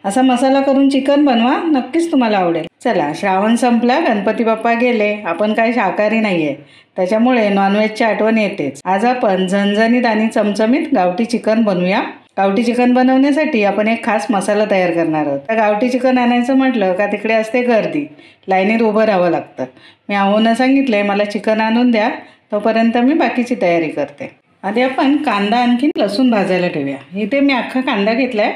असा मसाला करून चिकन बनवा, नक्कीच तुम्हाला आवडेल। चला, श्रावण संपला, गणपती बाप्पा गेले, आपण काय शाकाहारी नाहीये, त्याच्यामुळे नॉनव्हेजची आठवण येतेच। आज आपण झणझणीत आणि चमचमीत गावठी चिकन बनवूया। गावठी चिकन बनवण्यासाठी आपण एक खास मसाला तयार करणार आहोत। तर गावठी चिकन आणायचं म्हटलं का तिकडे असते गर्दी, लाईनीत उभं राहावं लागतं। मी आहोंना सांगितलंय मला चिकन आणून द्या, तोपर्यंत मी बाकीची तयारी करते। आधी आपण कांदा आणखी लसूण भाजायला ठेवूया। इथे मी अख्खा कांदा घेतलाय।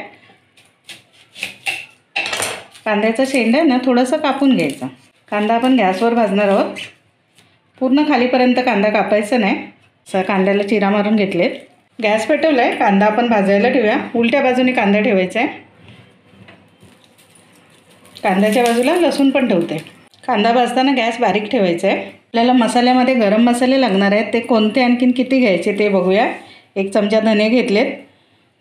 कांद्याचा शेंडा ना थोडंसं कापून घ्यायचा। कांदा आपण गॅसवर भाजणार आहोत, पूर्ण खालीपर्यंत कांदा कापायचा नाही। असं कांद्याला चिरा मारून घेतलेत। गॅस पेटवलाय, कांदा आपण भाजायला ठेवूया। उलट्या बाजूने कांदा ठेवायचा आहे। कांद्याच्या बाजूला लसूण पण ठेवते। कांदा भाजताना गॅस बारीक ठेवायचा आहे। आपल्याला मसाल्यामध्ये गरम मसाले लागणार आहेत, ते कोणते आणखीन किती घ्यायचे ते बघूया। 1 चमचा धने घेतलेत,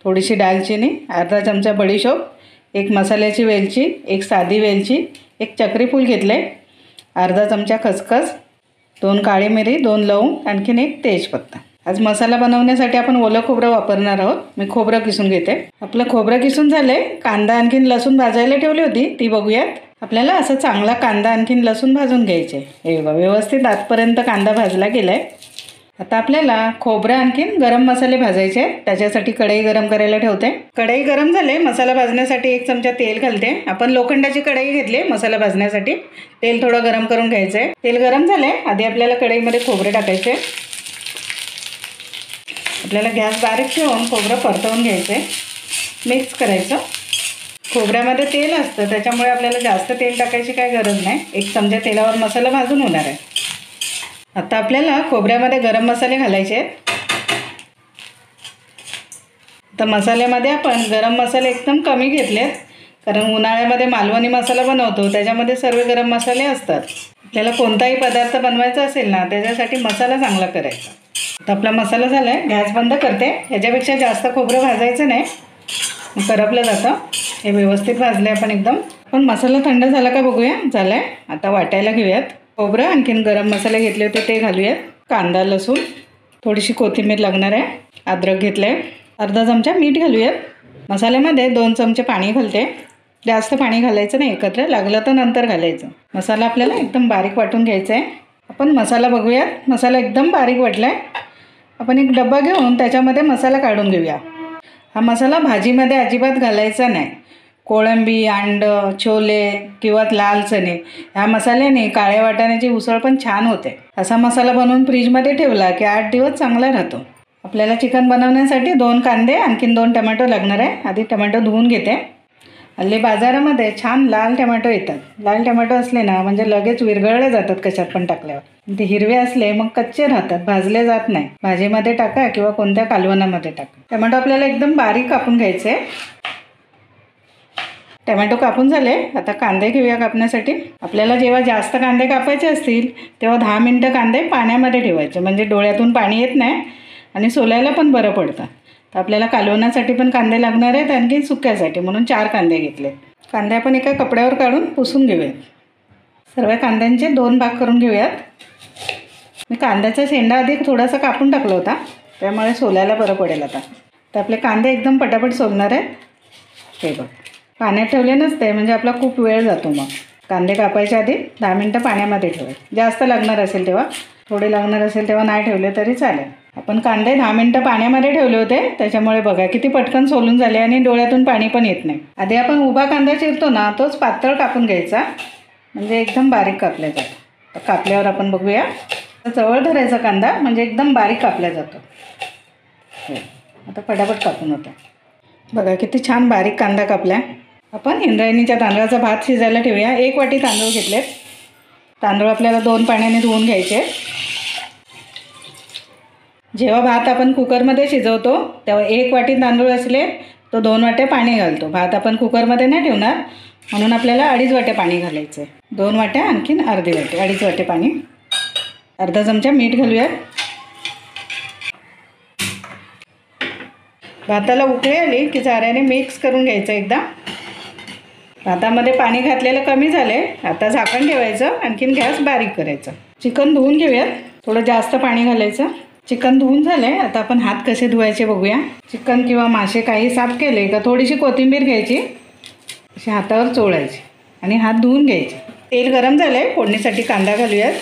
थोडीशी दालचिनी, अर्धा चमचा बडीशोप, 1 मसाल्याची वेलची, 1 साधी वेलची, 1 चक्री फूल घेतले, अर्धा चमचा खसखस, 2 काळी मिरी, 2 लवंग, आणखीन 1 तेजपत्ता। आज मसाला बनवण्यासाठी आपण ओलं खोबरं वापरणार आहोत। मी खोबरं किसून घेते। आपलं खोबरं किसून झालंय। कांदा आणखीन लसूण भाजायला ठेवली होती ती बघूयात। आपल्याला असं चांगला कांदा आणखीन लसूण भाजून घ्यायचे। हे बघा, व्यवस्थित आतपर्यंत कांदा भाजला गेलाय। आता आपल्याला खोबरं आणखीन गरम मसाले भाजायचे, त्याच्यासाठी कढई गरम करायला ठेवते। कढई गरम झाले, मसाला भाजण्यासाठी 1 चमचा तेल घालते। आपण लोखंडाची कढई घेतली मसाला भाजण्यासाठी। तेल थोडं गरम करून घ्यायचंय। तेल गरम झाले, आधी आपल्याला कढईमध्ये खोबरे टाकायचे। आपल्याला गॅस बारीक ठेवून खोबरं परतवून घ्यायचे, मिक्स करायचं। खोबऱ्यामध्ये तेल असतं, त्याच्यामुळे आपल्याला जास्त तेल टाकायची काही गरज नाही। 1 चमचा तेलावर मसाला भाजून होणार आहे। आता आपल्याला खोबऱ्यामध्ये गरम मसाले घालायचे आहेत। तर मसाल्यामध्ये आपण गरम मसाले एकदम कमी घेतलेत, कारण उन्हाळ्यामध्ये मालवणी मसाला बनवतो, त्याच्यामध्ये सर्व गरम मसाले असतात। आपल्याला कोणताही पदार्थ बनवायचा असेल ना, त्याच्यासाठी मसाला चांगला करायचा। आता आपला मसाला झाला आहे, गॅस बंद करते। ह्याच्यापेक्षा जास्त खोबरं भाजायचं नाही, करपलं जातं। हे व्यवस्थित भाजले आपण एकदम। पण मसाला थंड झाला का बघूया। झाला आहे, आता वाटायला घेऊयात। खोबरं आणखीन गरम मसाले घेतले होते ते घालूयात। कांदा, लसूण, थोडीशी कोथिंबीर लागणार आहे, अद्रक घेतलं आहे, अर्धा चमचा मीठ घालूयात। मसाल्यामध्ये 2 चमचे पाणी घालते। जास्त पाणी घालायचं नाही, एकत्र लागलं तर नंतर घालायचं। मसाला आपल्याला एकदम बारीक वाटून घ्यायचा आहे। आपण मसाला बघूयात। मसाला एकदम बारीक वाटला आहे। आपण एक डब्बा घेऊन त्याच्यामध्ये मसाला काढून घेऊया। हा मसाला भाजीमध्ये अजिबात घालायचा नाही। कोळंबी, अंड, छोले किंवा लाल चणे ह्या मसाल्याने काळ्या वाटाण्याची उसळ पण छान होते। असा मसाला बनवून फ्रीजमध्ये ठेवला की 8 दिवस चांगला राहतो। आपल्याला चिकन बनवण्यासाठी 2 कांदे आणखीन 2 टमॅटो लागणार आहे। आधी टमॅटो धुवून घेते। हल्ली बाजारामध्ये छान लाल टमॅटो येतात। लाल टमॅटो असले ना म्हणजे लगेच विरघळले जातात कशात पण टाकल्यावर। ते हिरवे असले मग कच्चे राहतात, भाजले जात नाही। भाजीमध्ये टाका किंवा कोणत्या कालवणामध्ये टाका। टमॅटो आपल्याला एकदम बारीक कापून घ्यायचे। टमॅटो कापून झाले, आता कांदे घेऊया कापण्यासाठी। आपल्याला जेव्हा जास्त कांदे कापायचे असतील तेव्हा 10 मिनिटं कांदे पाण्यामध्ये ठेवायचे, म्हणजे डोळ्यातून पाणी येत नाही आणि सोलायला पण बरं पडतं। तर आपल्याला कालवणासाठी पण कांदे लागणार आहेत, आणखी सुक्यासाठी, म्हणून 4 कांदे घेतले। कांदे आपण एका कपड्यावर काढून पुसून घेऊयात। सर्व कांद्यांचे 2 भाग करून घेऊयात। मी कांद्याचा शेंडा आधी थोडासा कापून टाकला होता, त्यामुळे सोलायला बरं पडेल आता। तर आपले कांदे एकदम पटापट सोलणार आहेत। हे बघ, पाण्यात ठेवले नसते म्हणजे आपला खूप वेळ जातो। मग कांदे कापायच्या आधी 10 मिनिटं पाण्यामध्ये ठेवायचे। जास्त लागणार असेल तेव्हा, थोडे लागणार असेल तेव्हा नाही ठेवले तरी चालेल। आपण कांदे 10 मिनिटं पाण्यामध्ये ठेवले होते, त्याच्यामुळे बघा किती पटकन सोलून झाले आणि डोळ्यातून पाणी पण येत नाही। आधी आपण उभा कांदा चिरतो ना, तोच पातळ कापून घ्यायचा, म्हणजे एकदम बारीक कापला जातो। तर कापल्यावर आपण बघूया। जवळ धरायचा कांदा, म्हणजे एकदम बारीक कापला जातो। आता फटाफट कापून होतं। बघा किती छान बारीक कांदा कापला। आपण इंद्रायणीच्या तांदळाचा भात शिजायला ठेवूया। 1 वाटी तांदूळ घेतलेत। तांदूळ आपल्याला 2 पाण्याने धुवून घ्यायचे। जेव्हा भात आपण कुकरमध्ये शिजवतो तेव्हा 1 वाटी तांदूळ असले तो 2 वाट्या पाणी घालतो। भात आपण कुकरमध्ये नाही ठेवणार, म्हणून आपल्याला 2.5 वाट्या पाणी घालायचं आहे। 2 वाट्या आणखीन अर्धी वाटी, 2.5 वाटे पाणी। अर्धा चमचा मीठ घालूयात। भाताला उकळी आली की चाऱ्याने मिक्स करून घ्यायचं एकदा। भातामध्ये पाणी घातलेलं कमी झाले, आता झाकण ठेवायचं, आणखीन गॅस बारीक करायचा। चिकन धुवून घेऊयात, थोडं जास्त पाणी घालायचं। चिकन धुवून झाले, आता आपण हात कसे धुवायचे बघूया। चिकन किंवा मासे काही साफ केले का थोडीशी कोथिंबीर घ्यायची, असे हातावर चोळायचे आणि हात धुवून घ्यायचे. तेल गरम झालं आहे, फोडणीसाठी कांदा घालूयात.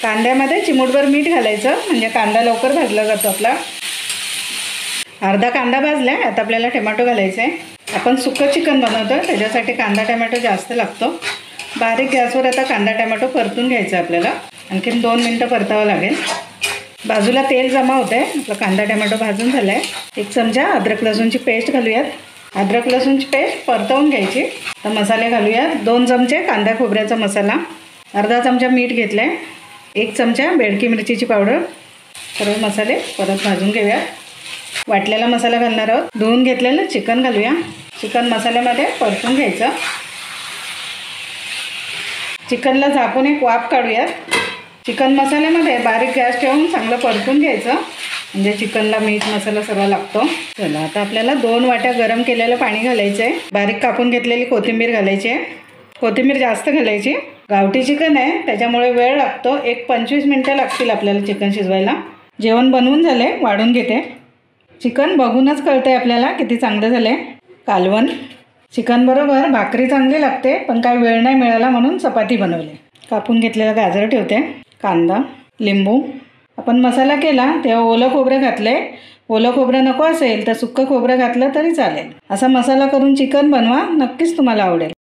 कांद्यामध्ये चिमूटभर मीठ घालायचं, म्हणजे कांदा लवकर भाजला जातो आपला. अर्धा कांदा भाजला आहे. आता आपल्याला टोमॅटो घालायचं आहे. आपण सुक्कं चिकन बनवतो, त्याच्यासाठी कांदा टोमॅटो जास्त लागतो. बारीक गॅसवर आता कांदा टोमॅटो परतून घ्यायचा आपल्याला. आणखीन 2 मिनटं परतावं लागेल. बाजूला तेल जमा होतं आहे. आपला कांदा टोमॅटो भाजून झाला आहे. 1 चमचा अद्रक लसूणची पेस्ट घालूयात. अद्रक लसूणची पेस्ट परतवून घ्यायची. तर मसाले घालूयात. 2 चमचे कांदा खोबऱ्याचा मसाला, अर्धा चमचा मीठ घेतलं आहे, 1 चमचा बेडकी मिरचीची पावडर. सर्व मसाले परत भाजून घेऊया. वाटलेला मसाला घालणार आहोत. धुवून घेतलेलं चिकन घालूया. चिकन मसाल्यामध्ये परतून घ्यायचं. चिकनला झाकून एक वाफ काढूयात. चिकन मसाल्यामध्ये बारीक गॅस ठेवून चांगलं परतून घ्यायचं, म्हणजे चिकनला मीठ मसाला सर्व लागतो. चला आता आपल्याला 2 वाट्या गरम केलेलं पाणी घालायचं आहे. बारीक कापून घेतलेली कोथिंबीर घालायची आहे. कोथिंबीर जास्त घालायची. गावठी चिकन आहे त्याच्यामुळे वेळ लागतो. 25 मिनटं लागतील आपल्याला चिकन शिजवायला. जेवण बनवून झाले, वाढून घेते. चिकन बघूनच कळतंय आपल्याला किती चांगलं झालं आहे. कालवण चिकनबरोबर भाकरी चांगली लागते, पण काय वेळ नाही मिळाला म्हणून चपाती बनवली. कापून घेतलेलं गाजर ठेवते. कांदा, लिंबू. आपण मसाला केला तेव्हा ओलं खोबरं घातले. ओलं खोबरं नको असेल तर सुक्कं खोबरं घातलं तरी चालेल. असा मसाला करून चिकन बनवा, नक्कीच तुम्हाला आवडेल.